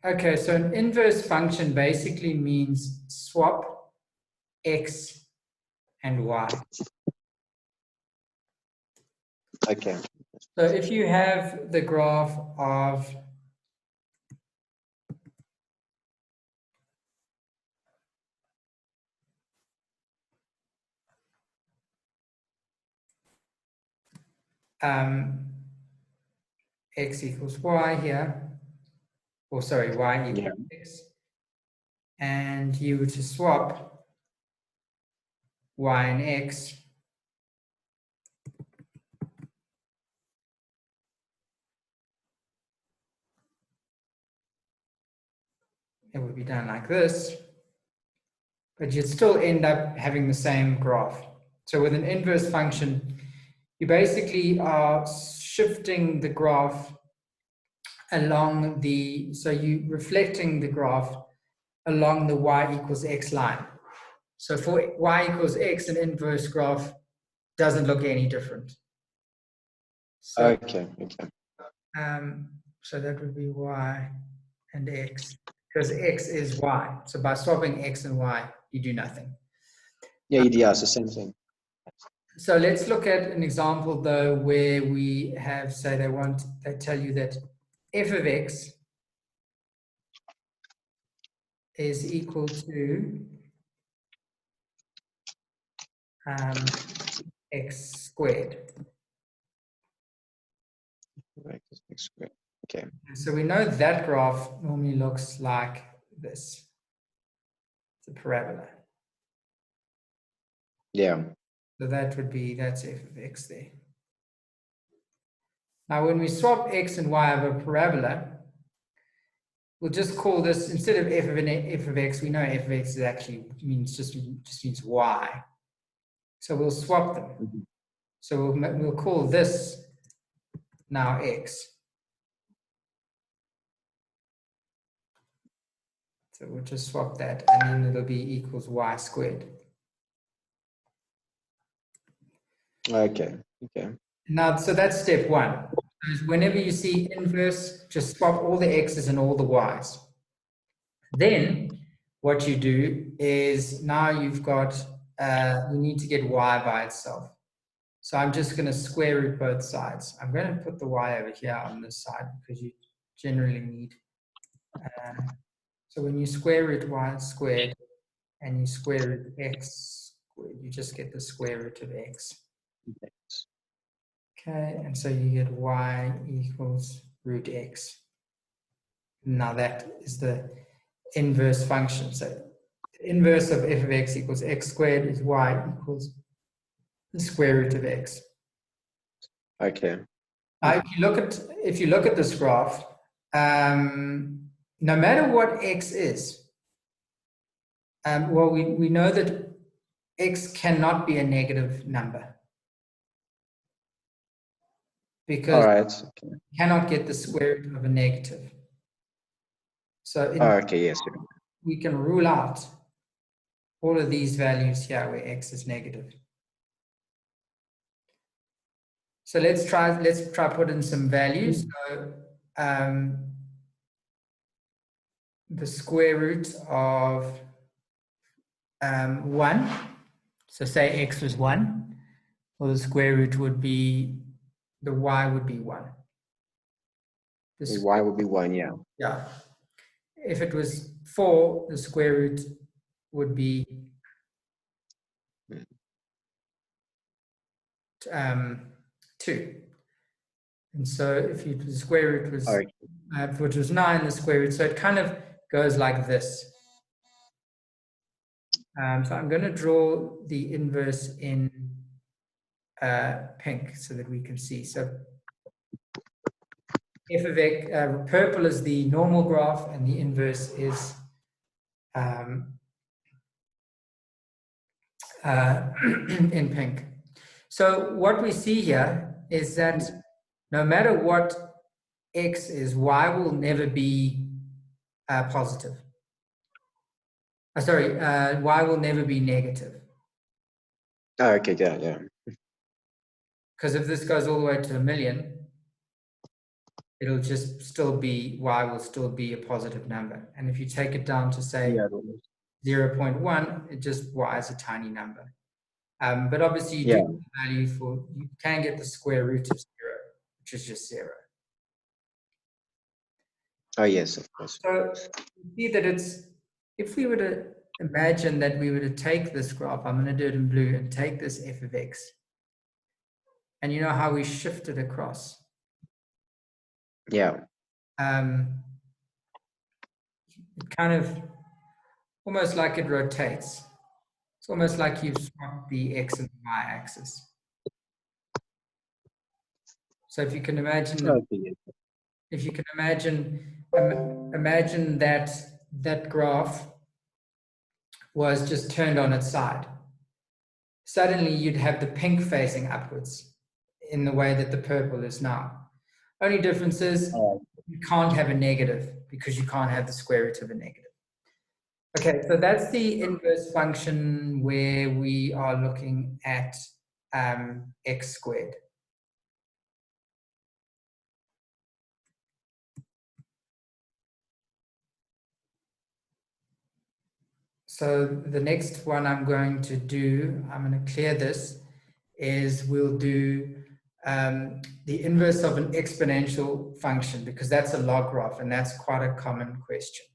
Okay, so an inverse function basically means swap x and y. Okay. So if you have the graph of x equals y here, or sorry, y equals x, and you were to swap y and x, it would be done like this, but you'd still end up having the same graph. So with an inverse function, you basically are shifting the graph along the, so you reflecting the graph along the y equals x line. So for y equals x, an inverse graph doesn't look any different. So, Okay. so that would be y and x, because x is y. So by swapping x and y, you do nothing. Yeah, it's the same thing. So let's look at an example though, where we have, say they tell you that f of x is equal to x squared. X squared. Okay. So we know that graph normally looks like this. It's a parabola. Yeah. So that would be, that's f of x there. Now when we swap x and y over a parabola, we'll just call this, instead of f of x, we know f of x is actually just means y. So we'll swap them. Mm-hmm. So we'll call this now x. So we'll just swap that, and then it'll be equals y squared. Okay. Now, so that's step one. Whenever you see inverse, just swap all the x's and all the y's. Then what you do is, now you've got, you need to get y by itself. So I'm just going to square root both sides. I'm going to put the y over here on this side because you generally need. So when you square root y squared and you square root x squared, you just get the square root of x. Okay, and so you get y equals root x. Now that is the inverse function. So the inverse of f of x equals x squared is y equals the square root of x. Okay. Now if you look at this graph, no matter what x is, well, we know that x cannot be a negative number, because you cannot get the square root of a negative. So yes. We can rule out all of these values here where x is negative. So let's try put in some values. So the square root of 1. So say x was 1, well, the square root would be, the y would be 1. The y would be 1, yeah. Yeah. If it was 4, the square root would be 2. And so if the square root was, which was 9, the square root, so it kind of goes like this. So I'm going to draw the inverse in pink so that we can see. So f of x, purple is the normal graph, and the inverse is in pink. So what we see here is that no matter what x is, y will never be positive. Y will never be negative. Oh, okay, yeah. Because if this goes all the way to 1,000,000, it'll just still be, y will still be a positive number. And if you take it down to say 0.1, it just y is a tiny number. But obviously you do get the value for, you can get the square root of 0, which is just 0. Oh, yes, of course. So you see that it's, if we were to imagine that we were to take this graph, I'm going to do it in blue, and take this f of x. And you know how we shift it across? Yeah. It kind of, almost like it rotates. It's almost like you've swapped the x and the y axis. So if you can imagine, if you can imagine that that graph was just turned on its side, suddenly you'd have the pink facing upwards in the way that the purple is now. Only difference is you can't have a negative because you can't have the square root of a negative. Okay, so that's the inverse function where we are looking at x squared. So the next one I'm going to do, I'm going to clear this, is we'll do the inverse of an exponential function, because that's a log graph and that's quite a common question.